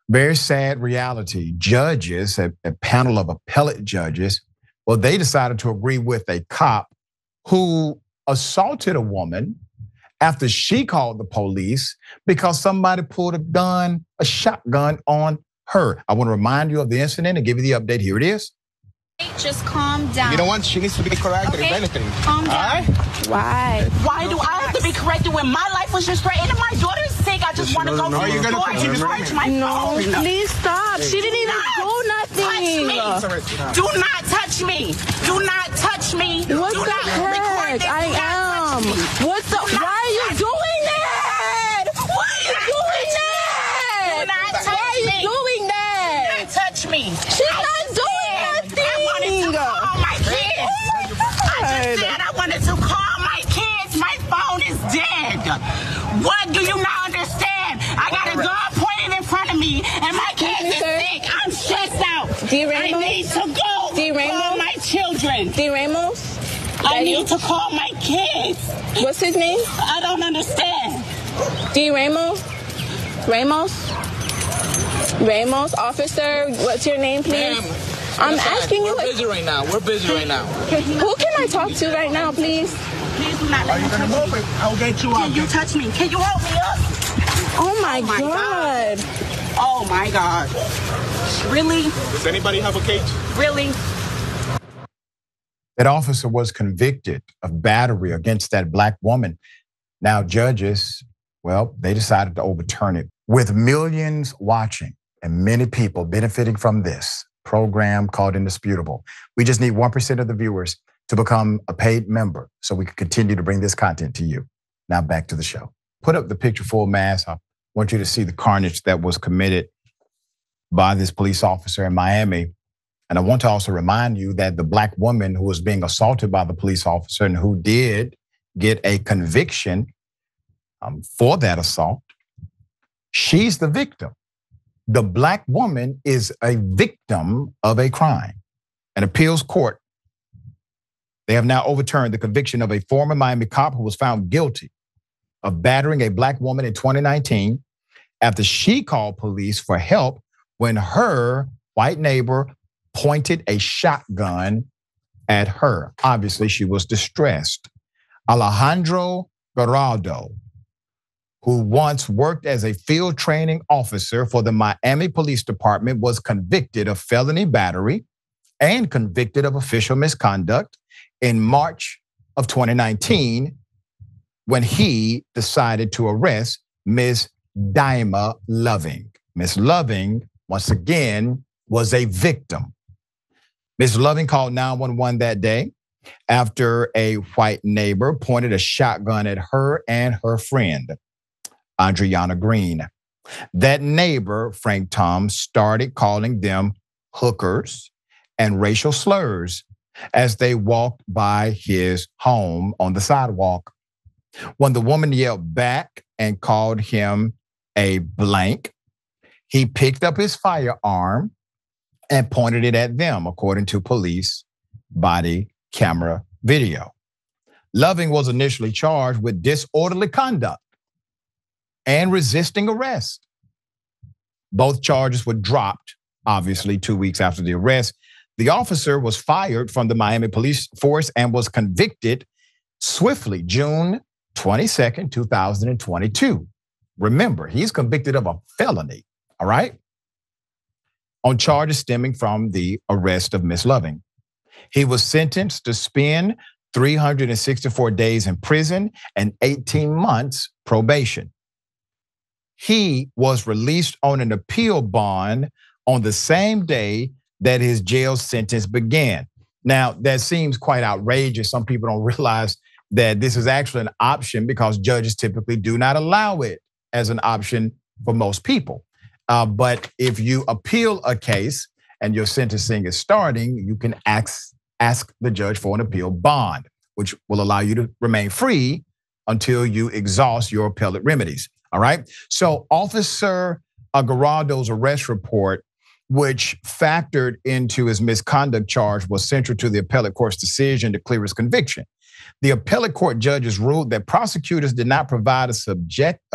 Very sad reality. Judges, a panel of appellate judges, well, they decided to agree with a cop who assaulted a woman after she called the police because somebody pulled a shotgun on her. I want to remind you of the incident and give you the update. Here it is. Just calm down. You know what? She needs to be corrected, if anything. Calm down. Why? Why do I have to be corrected when my life was just great? And if my daughter's sick, I just want to go to the store and charge my phone. Please stop. She didn't even do nothing. Do not touch me. Do not touch me. What do the not heck? I am. What the? Why are you doing that? Why are you doing that? Do not touch Why are you me. doing that? Do not touch me. She's not doing nothing. I wanted to call my kids. I just said I wanted to call my kids. My phone is dead. What do you not understand? I got a gun pointed in front of me, and my kids is sick. I'm stressed out. I need to go call my children. D. Ramos? I need to call my kids. What's his name? I don't understand. D. Ramos? Ramos, officer, what's your name, please? I'm asking you. We're busy right now. Who can I talk to right now, please? Please do not let me touch you. I'll get you out. Can you touch me? Can you help me up? Oh my God. Oh my God. Really? Does anybody have a cage? Really? That officer was convicted of battery against that black woman. Now judges, well, they decided to overturn it. With millions watching and many people benefiting from this program called Indisputable, we just need 1% of the viewers to become a paid member so we can continue to bring this content to you. Now back to the show. Put up the picture full mass. I want you to see the carnage that was committed by this police officer in Miami. And I want to also remind you that the black woman who was being assaulted by the police officer and who did get a conviction for that assault, she's the victim. The black woman is a victim of a crime. An appeals court, they have now overturned the conviction of a former Miami cop who was found guilty of battering a black woman in 2019 after she called police for help when her white neighbor pointed a shotgun at her. Obviously, she was distressed. Alejandro Giraldo, who once worked as a field training officer for the Miami Police Department, was convicted of felony battery and convicted of official misconduct in March of 2019 when he decided to arrest Ms. Dyma Loving. Ms. Loving, once again, was a victim. Ms. Loving called 911 that day after a white neighbor pointed a shotgun at her and her friend, Adriana Green. That neighbor, Frank Tom, started calling them hookers and racial slurs as they walked by his home on the sidewalk. When the woman yelled back and called him a blank, he picked up his firearm and pointed it at them, according to police body camera video. Loving was initially charged with disorderly conduct and resisting arrest. Both charges were dropped, obviously, 2 weeks after the arrest. The officer was fired from the Miami police force and was convicted swiftly, June 22nd, 2022. Remember, he's convicted of a felony, all right? On charges stemming from the arrest of Ms. Loving. He was sentenced to spend 364 days in prison and 18 months probation. He was released on an appeal bond on the same day that his jail sentence began. Now, that seems quite outrageous. Some people don't realize that this is actually an option because judges typically do not allow it as an option for most people. But if you appeal a case and your sentencing is starting, you can ask the judge for an appeal bond, which will allow you to remain free until you exhaust your appellate remedies, all right? So Officer Giraldo's arrest report, which factored into his misconduct charge, was central to the appellate court's decision to clear his conviction. The appellate court judges ruled that prosecutors did not provide a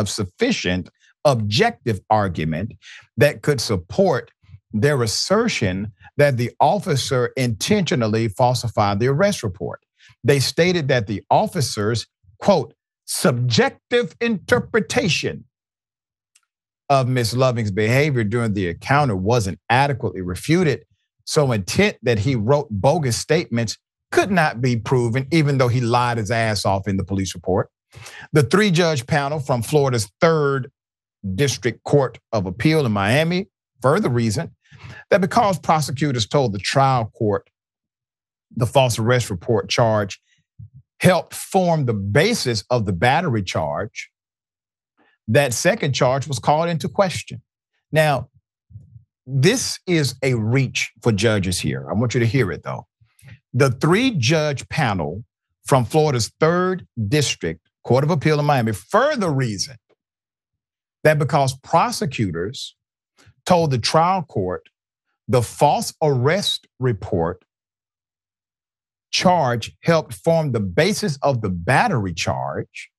sufficient objective argument that could support their assertion that the officer intentionally falsified the arrest report. They stated that the officers, quote, subjective interpretation of Ms. Loving's behavior during the encounter wasn't adequately refuted, so intent that he wrote bogus statements could not be proven, even though he lied his ass off in the police report. The 3-judge panel from Florida's 3rd District Court of Appeal in Miami further reasoned that because prosecutors told the trial court the false arrest report charge helped form the basis of the battery charge, that second charge was called into question. Now, this is a reach for judges here. I want you to hear it though. The 3-judge panel from Florida's 3rd District Court of Appeal in Miami further reasoned that because prosecutors told the trial court the false arrest report charge helped form the basis of the battery charge,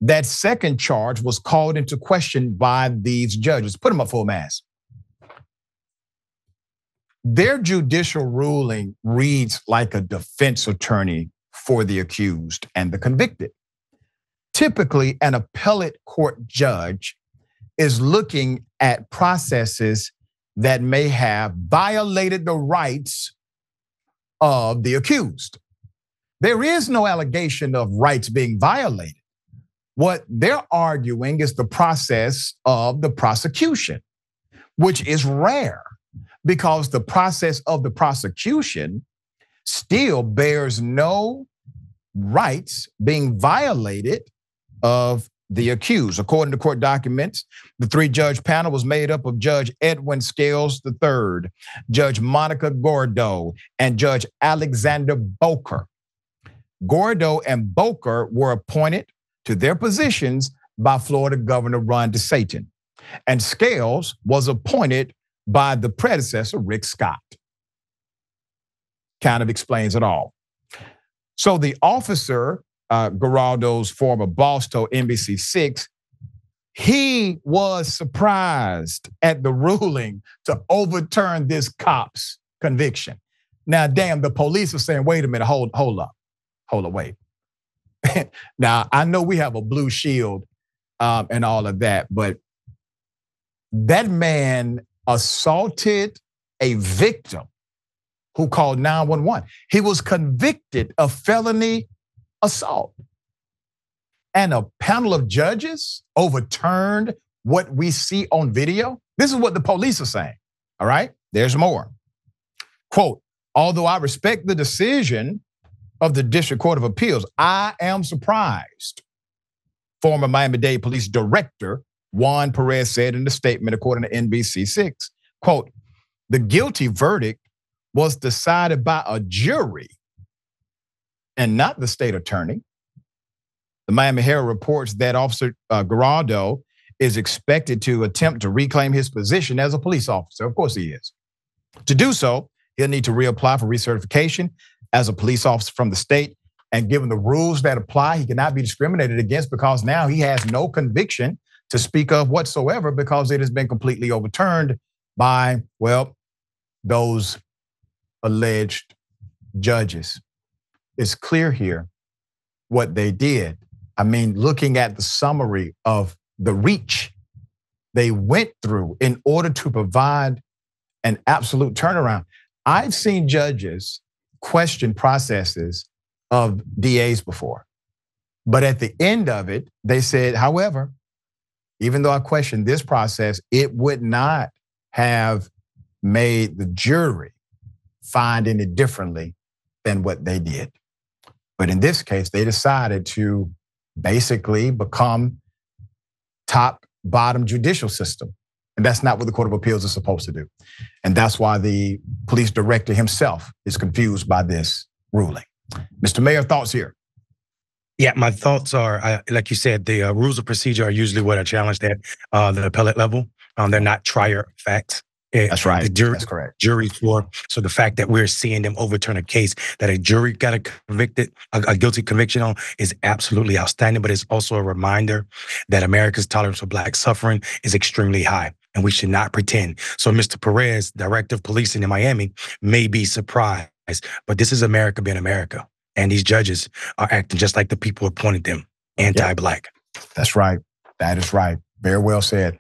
that second charge was called into question by these judges. Put them up full mass. Their judicial ruling reads like a defense attorney for the accused and the convicted. Typically, an appellate court judge is looking at processes that may have violated the rights of the accused. There is no allegation of rights being violated. What they're arguing is the process of the prosecution, which is rare because the process of the prosecution still bears no rights being violated of the accused. According to court documents, the 3-judge panel was made up of Judge Edwin Scales III, Judge Monica Gordo, and Judge Alexander Boker. Gordo and Boker were appointed to their positions by Florida Governor Ron DeSantis, and Scales was appointed by the predecessor, Rick Scott. Kind of explains it all. So the officer, Giraldo's former boss, told NBC6, he was surprised at the ruling to overturn this cop's conviction. Now, damn, the police are saying, wait a minute, hold up, wait. Now, I know we have a blue shield and all of that, but that man assaulted a victim who called 911. He was convicted of felony assault. And a panel of judges overturned what we see on video. This is what the police are saying, all right? There's more. Quote, although I respect the decision of the District Court of Appeals, I am surprised, former Miami-Dade Police Director Juan Perez said in a statement according to NBC6, quote, the guilty verdict was decided by a jury and not the state attorney. The Miami Herald reports that Officer Giraldo is expected to attempt to reclaim his position as a police officer. Of course he is. To do so, he'll need to reapply for recertification as a police officer from the state. And given the rules that apply, he cannot be discriminated against because now he has no conviction to speak of whatsoever because it has been completely overturned by, well, those alleged judges. It's clear here what they did. I mean, looking at the summary of the reach they went through in order to provide an absolute turnaround. I've seen judges question processes of DAs before, but at the end of it, they said, however, even though I questioned this process, it would not have made the jury find any differently than what they did. But in this case, they decided to basically become top, bottom judicial system. And that's not what the Court of Appeals is supposed to do. And that's why the police director himself is confused by this ruling. Mr. Mayor, thoughts here? Yeah, my thoughts are, like you said, the rules of procedure are usually what are challenged at the appellate level. They're not trier facts. That's right. That's correct. Jury for. So the fact that we're seeing them overturn a case that a jury got a guilty conviction on is absolutely outstanding. But it's also a reminder that America's tolerance for Black suffering is extremely high, and we should not pretend. So Mr. Perez, director of policing in Miami, may be surprised, but this is America being America. And these judges are acting just like the people appointed them, anti-Black. That's right. That is right. Very well said.